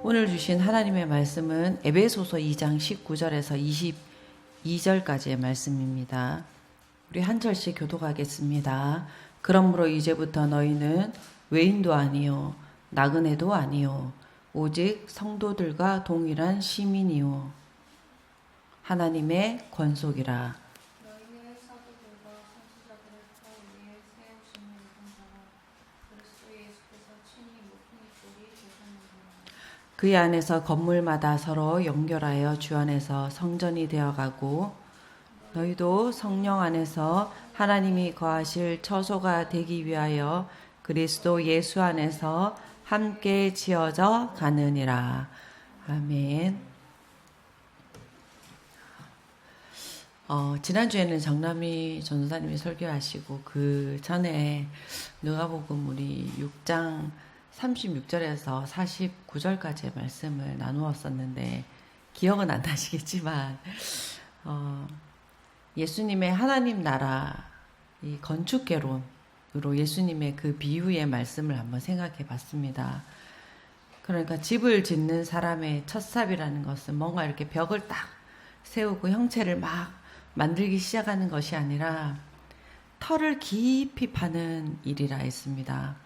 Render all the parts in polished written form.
오늘 주신 하나님의 말씀은 에베소서 2장 19절에서 22절까지의 말씀입니다. 우리 한 절씩 교독하겠습니다. 그러므로 이제부터 너희는 외인도 아니요 나그네도 아니요 오직 성도들과 동일한 시민이요 하나님의 권속이라. 너희의 사도들과 선지자들을 터 위에 세우시는 이름자라. 그리스도 예수께서 친히 모퉁이 돌이 되셨느니라. 그 안에서 건물마다 서로 연결하여 주 안에서 성전이 되어가고 너희도 성령 안에서 하나님이 거하실 처소가 되기 위하여 그리스도 예수 안에서 함께 지어져 가느니라. 아멘. 지난주에는 정남희 전도사님이 설교하시고 그 전에 누가복음 우리 6장 36절에서 49절까지의 말씀을 나누었었는데 기억은 안 나시겠지만 예수님의 하나님 나라 이 건축개론으로 예수님의 그 비유의 말씀을 한번 생각해 봤습니다. 그러니까 집을 짓는 사람의 첫 삽이라는 것은 뭔가 이렇게 벽을 딱 세우고 형체를 막 만들기 시작하는 것이 아니라 터를 깊이 파는 일이라 했습니다.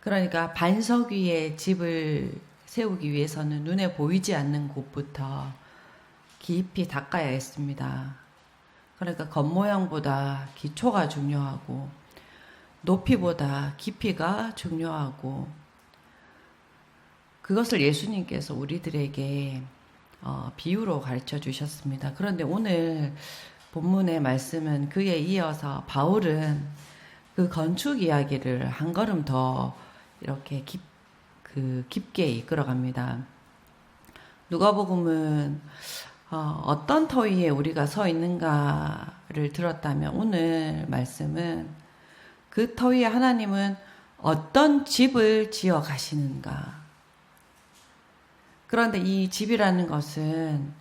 그러니까 반석 위에 집을 세우기 위해서는 눈에 보이지 않는 곳부터 깊이 닦아야 했습니다. 그러니까 겉모양보다 기초가 중요하고 높이보다 깊이가 중요하고 그것을 예수님께서 우리들에게 비유로 가르쳐 주셨습니다. 그런데 오늘 본문의 말씀은 그에 이어서 바울은 그 건축 이야기를 한 걸음 더 이렇게 깊게 이끌어갑니다. 누가복음은 어떤 터 위에 우리가 서 있는가를 들었다면 오늘 말씀은 그 터 위에 하나님은 어떤 집을 지어 가시는가. 그런데 이 집이라는 것은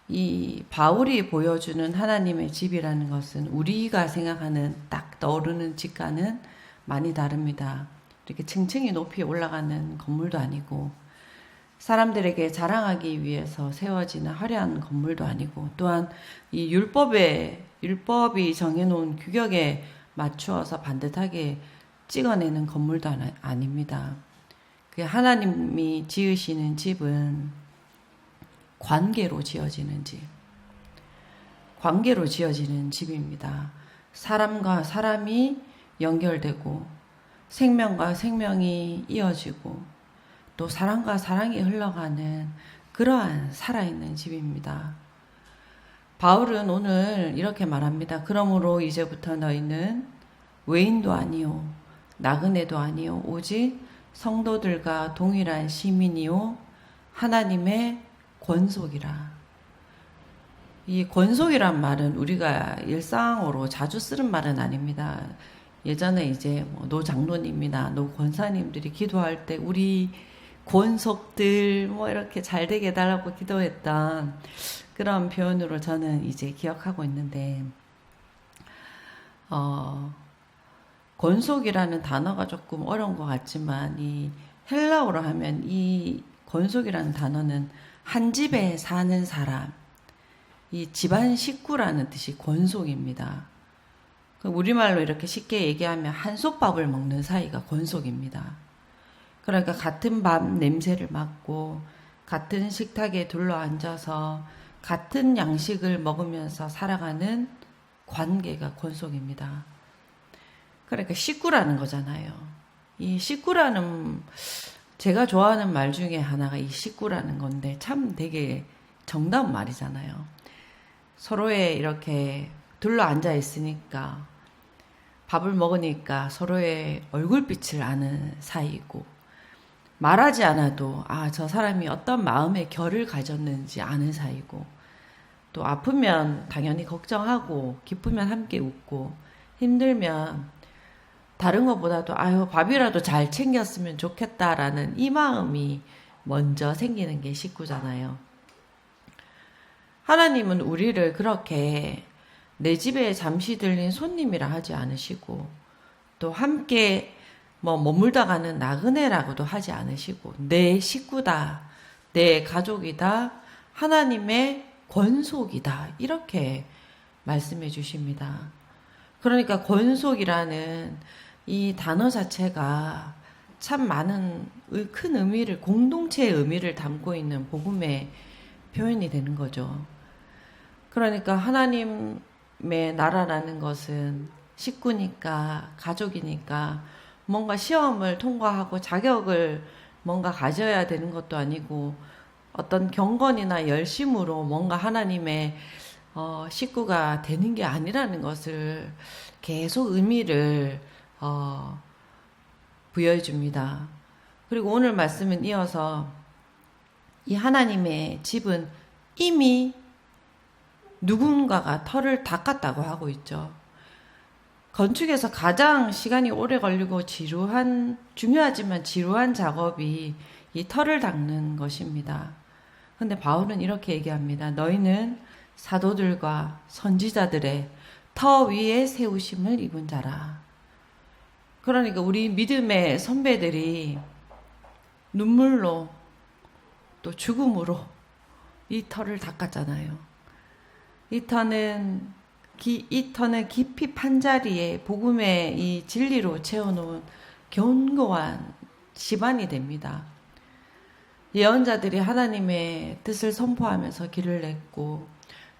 이 바울이 보여주는 하나님의 집이라는 것은 우리가 생각하는 딱 떠오르는 집과는 많이 다릅니다. 이렇게 층층이 높이 올라가는 건물도 아니고 사람들에게 자랑하기 위해서 세워지는 화려한 건물도 아니고 또한 이 율법이 정해놓은 규격에 맞추어서 반듯하게 찍어내는 건물도 아닙니다. 그 하나님이 지으시는 집은 관계로 지어지는 집, 관계로 지어지는 집입니다. 사람과 사람이 연결되고 생명과 생명이 이어지고 또 사랑과 사랑이 흘러가는 그러한 살아있는 집입니다. 바울은 오늘 이렇게 말합니다. 그러므로 이제부터 너희는 외인도 아니요 나그네도 아니요 오직 성도들과 동일한 시민이요 하나님의 권속이라. 이 권속이란 말은 우리가 일상으로 자주 쓰는 말은 아닙니다. 예전에 이제 노 장로님이나 노 권사님들이 기도할 때 우리 권속들 이렇게 잘 되게 해달라고 기도했던 그런 표현으로 저는 이제 기억하고 있는데 권속이라는 단어가 조금 어려운 것 같지만 이 헬라어로 하면 이 권속이라는 단어는 한 집에 사는 사람, 이 집안 식구라는 뜻이 권속입니다. 우리말로 이렇게 쉽게 얘기하면 한솥밥을 먹는 사이가 권속입니다. 그러니까 같은 밥 냄새를 맡고 같은 식탁에 둘러앉아서 같은 양식을 먹으면서 살아가는 관계가 권속입니다. 그러니까 식구라는 거잖아요. 이 식구라는 제가 좋아하는 말 중에 하나가 이 식구라는 건데 참 되게 정다운 말이잖아요. 서로에 이렇게 둘러앉아 있으니까 밥을 먹으니까 서로의 얼굴빛을 아는 사이고 말하지 않아도 저 사람이 어떤 마음의 결을 가졌는지 아는 사이고 또 아프면 당연히 걱정하고 기쁘면 함께 웃고 힘들면 다른 것보다도 밥이라도 잘 챙겼으면 좋겠다라는 이 마음이 먼저 생기는 게 식구잖아요. 하나님은 우리를 그렇게 내 집에 잠시 들린 손님이라 하지 않으시고 또 함께 뭐 머물다가는 나그네라고도 하지 않으시고 내 식구다, 내 가족이다, 하나님의 권속이다 이렇게 말씀해 주십니다. 그러니까 권속이라는 이 단어 자체가 참 많은 큰 의미를, 공동체의 의미를 담고 있는 복음의 표현이 되는 거죠. 그러니까 하나님의 나라라는 것은 식구니까, 가족이니까 뭔가 시험을 통과하고 자격을 뭔가 가져야 되는 것도 아니고 어떤 경건이나 열심으로 뭔가 하나님의 식구가 되는 게 아니라는 것을 계속 의미를 부여해 줍니다. 그리고 오늘 말씀은 이어서 이 하나님의 집은 이미 누군가가 털을 닦았다고 하고 있죠. 건축에서 가장 시간이 오래 걸리고 중요하지만 지루한 작업이 이 털을 닦는 것입니다. 근데 바울은 이렇게 얘기합니다. 너희는 사도들과 선지자들의 터 위에 세우심을 입은 자라. 그러니까 우리 믿음의 선배들이 눈물로 또 죽음으로 이 터를 닦았잖아요. 이 터는 깊이 판자리에 복음의 이 진리로 채워놓은 견고한 집안이 됩니다. 예언자들이 하나님의 뜻을 선포하면서 길을 냈고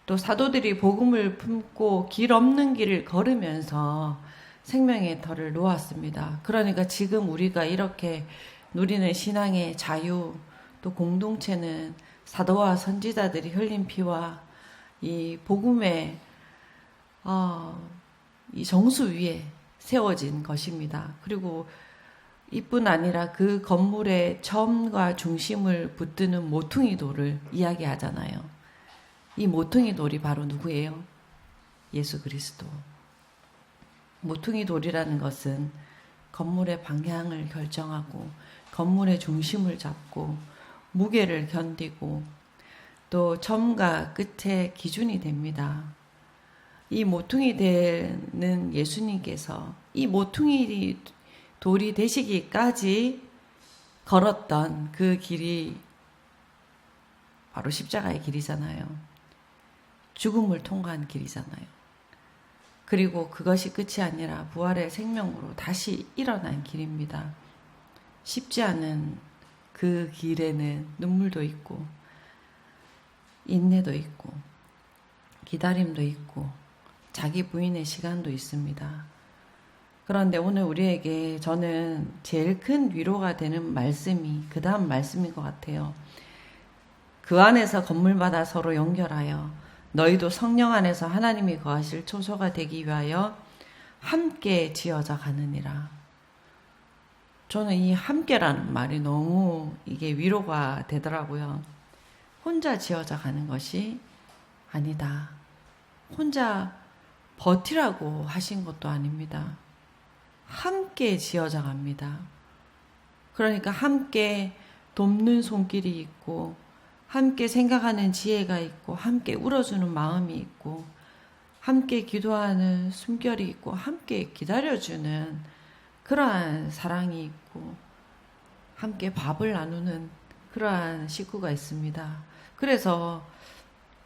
또 사도들이 복음을 품고 길 없는 길을 걸으면서 생명의 터를 놓았습니다. 그러니까 지금 우리가 이렇게 누리는 신앙의 자유, 또 공동체는 사도와 선지자들이 흘린 피와 이 복음의 이 정수 위에 세워진 것입니다. 그리고 이뿐 아니라 그 건물의 점과 중심을 붙드는 모퉁이 돌을 이야기하잖아요. 이 모퉁이 돌이 바로 누구예요? 예수 그리스도. 모퉁이 돌이라는 것은 건물의 방향을 결정하고 건물의 중심을 잡고 무게를 견디고 또 점과 끝의 기준이 됩니다. 이 모퉁이 되는 예수님께서 이 모퉁이 돌이 되시기까지 걸었던 그 길이 바로 십자가의 길이잖아요. 죽음을 통과한 길이잖아요. 그리고 그것이 끝이 아니라 부활의 생명으로 다시 일어난 길입니다. 쉽지 않은 그 길에는 눈물도 있고 인내도 있고 기다림도 있고 자기 부인의 시간도 있습니다. 그런데 오늘 우리에게 저는 제일 큰 위로가 되는 말씀이 그 다음 말씀인 것 같아요. 그 안에서 건물마다 서로 연결하여 너희도 성령 안에서 하나님이 거하실 초소가 되기 위하여 함께 지어져 가느니라. 저는 이 함께라는 말이 너무 이게 위로가 되더라고요. 혼자 지어져 가는 것이 아니다. 혼자 버티라고 하신 것도 아닙니다. 함께 지어져 갑니다. 그러니까 함께 돕는 손길이 있고 함께 생각하는 지혜가 있고 함께 울어주는 마음이 있고 함께 기도하는 숨결이 있고 함께 기다려주는 그러한 사랑이 있고 함께 밥을 나누는 그러한 식구가 있습니다. 그래서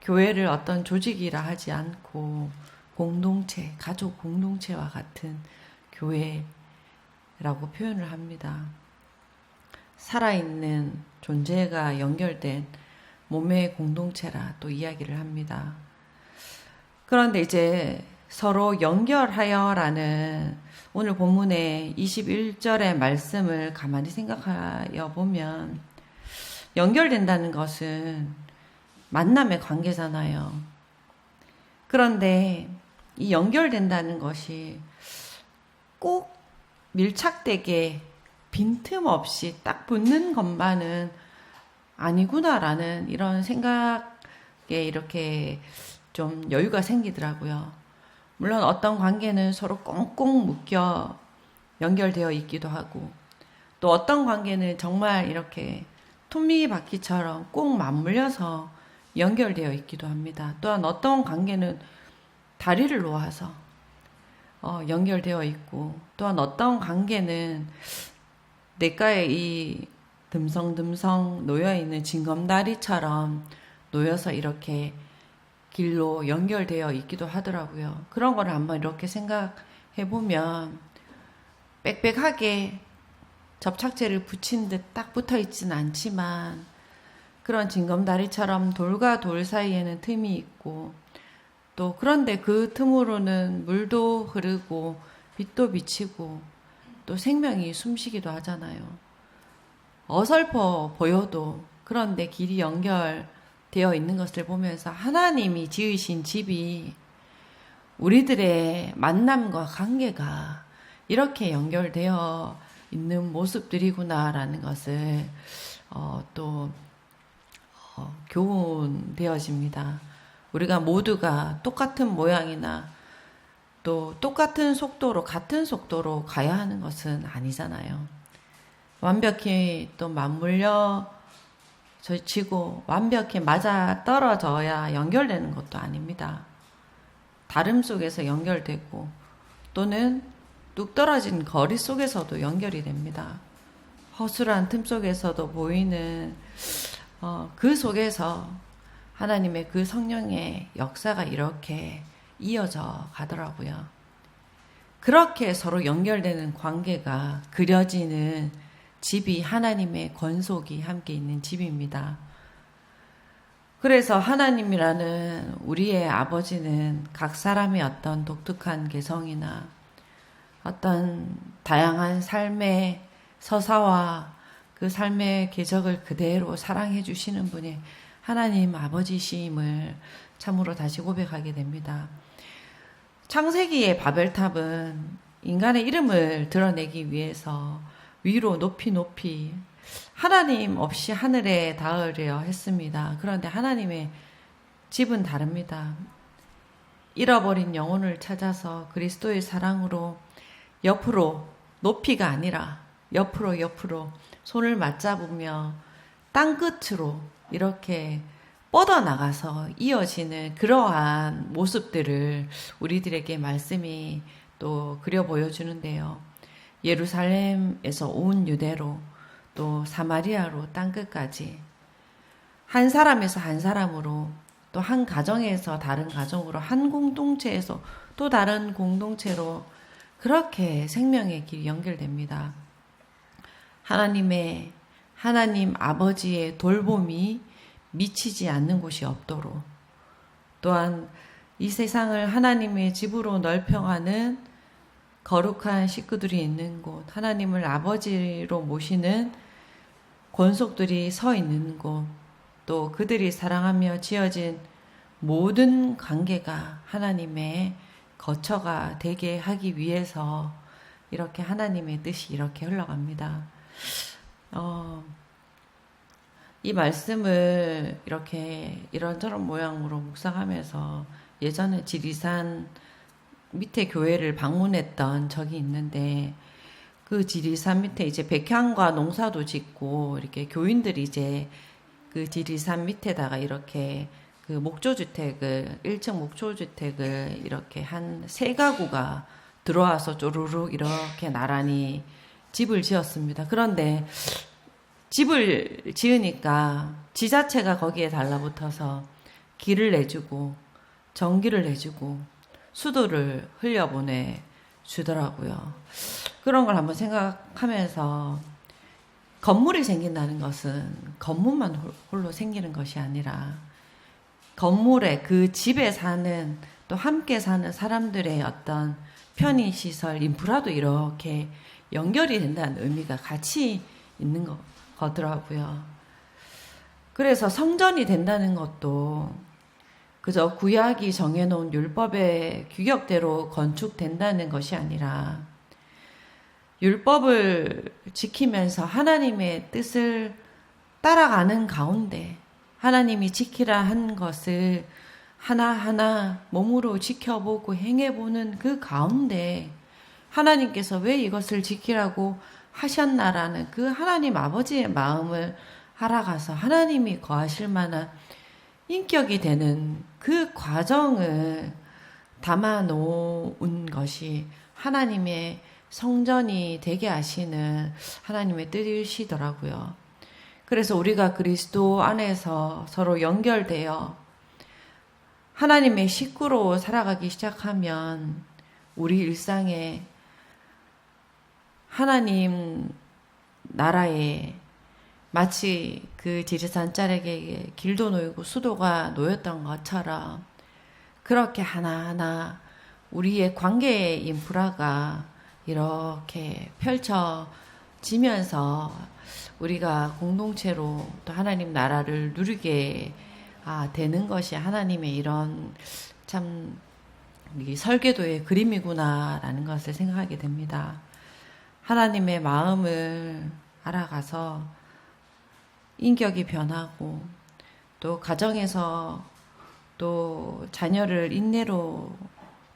교회를 어떤 조직이라 하지 않고 공동체, 가족 공동체와 같은 교회라고 표현을 합니다. 살아있는 존재가 연결된 몸의 공동체라 또 이야기를 합니다. 그런데 이제 서로 연결하여라는 오늘 본문의 21절의 말씀을 가만히 생각하여 보면 연결된다는 것은 만남의 관계잖아요. 그런데 이 연결된다는 것이 꼭 밀착되게 빈틈없이 딱 붙는 것만은 아니구나라는 이런 생각에 이렇게 좀 여유가 생기더라고요. 물론 어떤 관계는 서로 꽁꽁 묶여 연결되어 있기도 하고 또 어떤 관계는 정말 이렇게 톱니바퀴처럼 꼭 맞물려서 연결되어 있기도 합니다. 또한 어떤 관계는 다리를 놓아서 연결되어 있고, 또한 어떤 관계는 냇가에 이 듬성듬성 놓여있는 징검다리처럼 놓여서 이렇게 길로 연결되어 있기도 하더라고요. 그런 거를 한번 이렇게 생각해 보면 빽빽하게 접착제를 붙인 듯 딱 붙어 있진 않지만 그런 징검다리처럼 돌과 돌 사이에는 틈이 있고, 또 그런데 그 틈으로는 물도 흐르고 빛도 비치고 또 생명이 숨쉬기도 하잖아요. 어설퍼 보여도 그런데 길이 연결되어 있는 것을 보면서 하나님이 지으신 집이 우리들의 만남과 관계가 이렇게 연결되어 있는 모습들이구나라는 것을 또 교훈되어집니다. 우리가 모두가 똑같은 모양이나 또 똑같은 속도로, 같은 속도로 가야 하는 것은 아니잖아요. 완벽히 또 맞물려 지고 완벽히 맞아 떨어져야 연결되는 것도 아닙니다. 다름 속에서 연결되고 또는 뚝 떨어진 거리 속에서도 연결이 됩니다. 허술한 틈 속에서도 보이는 그 속에서 하나님의 그 성령의 역사가 이렇게 이어져 가더라고요. 그렇게 서로 연결되는 관계가 그려지는 집이 하나님의 권속이 함께 있는 집입니다. 그래서 하나님이라는 우리의 아버지는 각 사람의 어떤 독특한 개성이나 어떤 다양한 삶의 서사와 그 삶의 궤적을 그대로 사랑해 주시는 분이 하나님 아버지심을 참으로 다시 고백하게 됩니다. 창세기의 바벨탑은 인간의 이름을 드러내기 위해서 위로 높이 하나님 없이 하늘에 닿으려 했습니다. 그런데 하나님의 집은 다릅니다. 잃어버린 영혼을 찾아서 그리스도의 사랑으로 옆으로, 높이가 아니라 옆으로 손을 맞잡으며 땅끝으로 이렇게 뻗어나가서 이어지는 그러한 모습들을 우리들에게 말씀이 또 그려 보여주는데요. 예루살렘에서 온 유대로 또 사마리아로 땅끝까지 한 사람에서 한 사람으로 또 한 가정에서 다른 가정으로 한 공동체에서 또 다른 공동체로 그렇게 생명의 길이 연결됩니다. 하나님 아버지의 돌봄이 미치지 않는 곳이 없도록, 또한 이 세상을 하나님의 집으로 넓혀가는 거룩한 식구들이 있는 곳, 하나님을 아버지로 모시는 권속들이 서 있는 곳, 또 그들이 사랑하며 지어진 모든 관계가 하나님의 거처가 되게 하기 위해서 이렇게 하나님의 뜻이 이렇게 흘러갑니다. 이 말씀을 이렇게 이런저런 모양으로 묵상하면서 예전에 지리산 밑에 교회를 방문했던 적이 있는데, 그 지리산 밑에 이제 백향과 농사도 짓고 이렇게 교인들이 이제 그 지리산 밑에다가 이렇게 그 목조주택을 1층 목조주택을 이렇게 한 3가구가 들어와서 쪼르륵 이렇게 나란히 집을 지었습니다. 그런데 집을 지으니까 지자체가 거기에 달라붙어서 길을 내주고 전기를 내주고 수도를 흘려보내 주더라고요. 그런 걸 한번 생각하면서 건물이 생긴다는 것은 건물만 홀로 생기는 것이 아니라 건물에 그 집에 사는 또 함께 사는 사람들의 어떤 편의시설, 인프라도 이렇게 연결이 된다는 의미가 같이 있는 거더라고요. 그래서 성전이 된다는 것도 그저 구약이 정해놓은 율법의 규격대로 건축된다는 것이 아니라 율법을 지키면서 하나님의 뜻을 따라가는 가운데 하나님이 지키라 한 것을 하나하나 몸으로 지켜보고 행해보는 그 가운데 하나님께서 왜 이것을 지키라고 하셨나라는 그 하나님 아버지의 마음을 알아가서 하나님이 거하실 만한 인격이 되는 그 과정을 담아 놓은 것이 하나님의 성전이 되게 하시는 하나님의 뜻이시더라고요. 그래서 우리가 그리스도 안에서 서로 연결되어 하나님의 식구로 살아가기 시작하면 우리 일상에 하나님 나라에 마치 그 지리산 짤에게 길도 놓이고 수도가 놓였던 것처럼 그렇게 하나하나 우리의 관계의 인프라가 이렇게 펼쳐지면서 우리가 공동체로 또 하나님 나라를 누리게 되는 것이 하나님의 이런 참 이 설계도의 그림이구나라는 것을 생각하게 됩니다. 하나님의 마음을 알아가서 인격이 변하고 또 가정에서 또 자녀를 인내로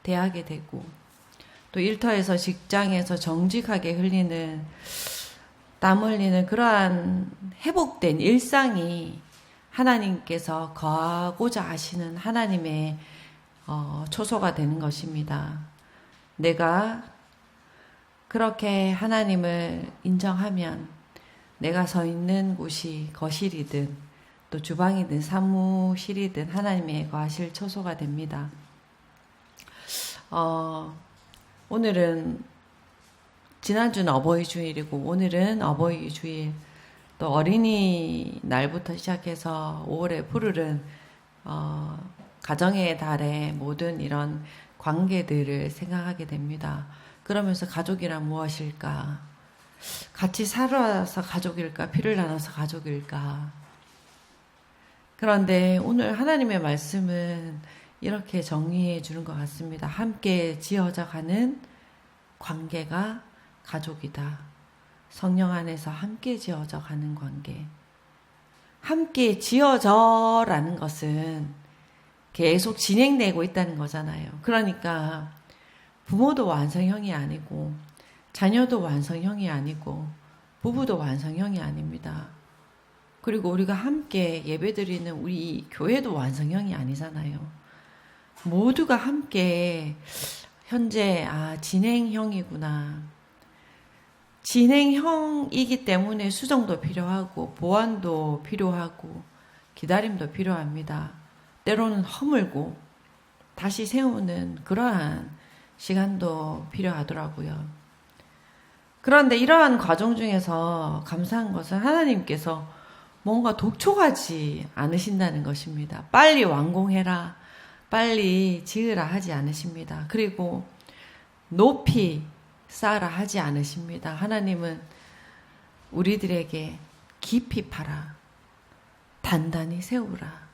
대하게 되고 또 일터에서 직장에서 정직하게 흘리는 땀 흘리는 그러한 회복된 일상이 하나님께서 거하고자 하시는 하나님의 초소가 되는 것입니다. 내가 그렇게 하나님을 인정하면 내가 서 있는 곳이 거실이든 또 주방이든 사무실이든 하나님의 거하실 초소가 됩니다. 오늘은 지난주는 어버이 주일이고 오늘은 어버이 주일 또 어린이 날부터 시작해서 5월에 푸르른 가정의 달의 모든 이런 관계들을 생각하게 됩니다. 그러면서 가족이란 무엇일까? 같이 살아서 가족일까? 피를 나눠서 가족일까? 그런데 오늘 하나님의 말씀은 이렇게 정리해 주는 것 같습니다. 함께 지어져 가는 관계가 가족이다. 성령 안에서 함께 지어져 가는 관계. 함께 지어져라는 것은 계속 진행되고 있다는 거잖아요. 그러니까 부모도 완성형이 아니고 자녀도 완성형이 아니고 부부도 완성형이 아닙니다. 그리고 우리가 함께 예배드리는 우리 교회도 완성형이 아니잖아요. 모두가 함께 현재 진행형이구나. 진행형이기 때문에 수정도 필요하고 보완도 필요하고 기다림도 필요합니다. 때로는 허물고 다시 세우는 그러한 시간도 필요하더라고요. 그런데 이러한 과정 중에서 감사한 것은 하나님께서 뭔가 독촉하지 않으신다는 것입니다. 빨리 완공해라, 빨리 지으라 하지 않으십니다. 그리고 높이 쌓으라 하지 않으십니다. 하나님은 우리들에게 깊이 파라, 단단히 세우라.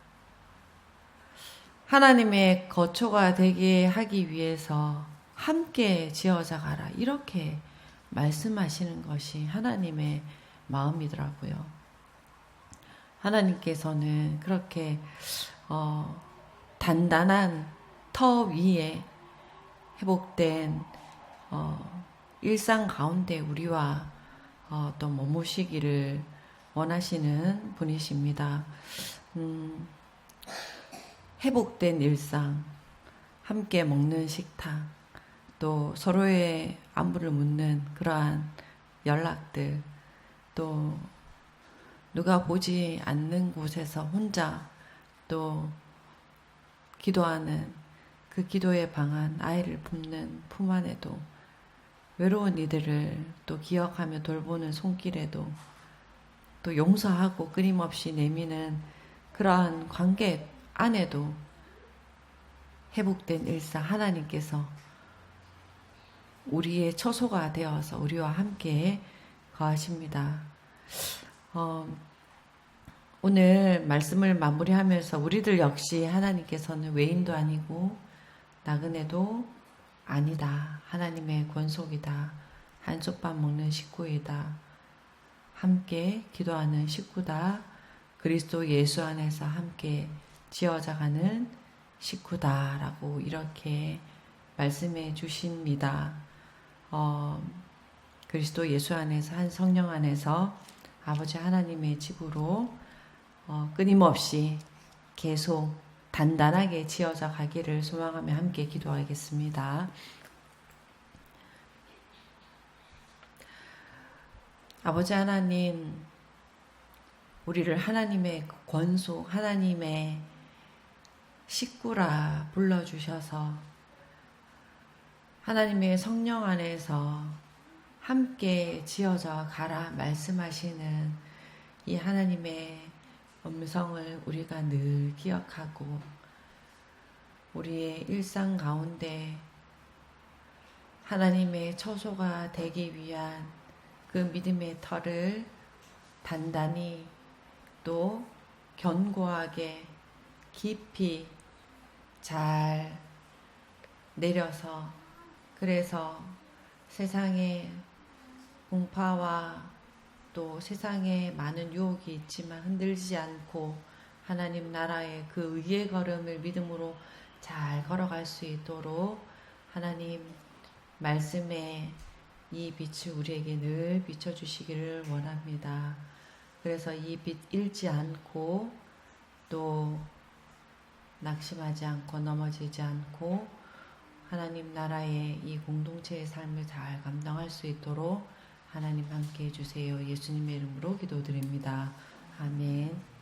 하나님의 거처가 되게 하기 위해서 함께 지어져 가라. 이렇게 말씀하시는 것이 하나님의 마음이더라고요. 하나님께서는 그렇게 단단한 터 위에 회복된 일상 가운데 우리와 또 머무시기를 원하시는 분이십니다. 회복된 일상, 함께 먹는 식탁, 또 서로의 안부를 묻는 그러한 연락들, 또 누가 보지 않는 곳에서 혼자 또 기도하는 그 기도의 방안, 아이를 품는 품 안에도 외로운 이들을 또 기억하며 돌보는 손길에도 또 용서하고 끊임없이 내미는 그러한 관계 안에도 회복된 일상 하나님께서 우리의 처소가 되어서 우리와 함께 거하십니다. 오늘 말씀을 마무리하면서 우리들 역시 하나님께서는 외인도 아니고 나그네도 아니다. 하나님의 권속이다. 한솥밥 먹는 식구이다. 함께 기도하는 식구다. 그리스도 예수 안에서 함께 지어져가는 식구다라고 이렇게 말씀해 주십니다. 그리스도 예수 안에서 한 성령 안에서 아버지 하나님의 집으로 끊임없이 계속 단단하게 지어져 가기를 소망하며 함께 기도하겠습니다. 아버지 하나님, 우리를 하나님의 권속, 하나님의 식구라 불러주셔서 하나님의 성령 안에서 함께 지어져 가라 말씀하시는 이 하나님의 음성을 우리가 늘 기억하고 우리의 일상 가운데 하나님의 처소가 되기 위한 그 믿음의 털을 단단히 또 견고하게 깊이 잘 내려서 그래서 세상의 공파와 또 세상에 많은 유혹이 있지만 흔들리지 않고 하나님 나라의 그 의의 걸음을 믿음으로 잘 걸어갈 수 있도록 하나님 말씀의 이 빛을 우리에게 늘 비춰주시기를 원합니다. 그래서 이 빛 잃지 않고 또 낙심하지 않고 넘어지지 않고 하나님 나라의 이 공동체의 삶을 잘 감당할 수 있도록 하나님 함께 해주세요. 예수님의 이름으로 기도드립니다. 아멘.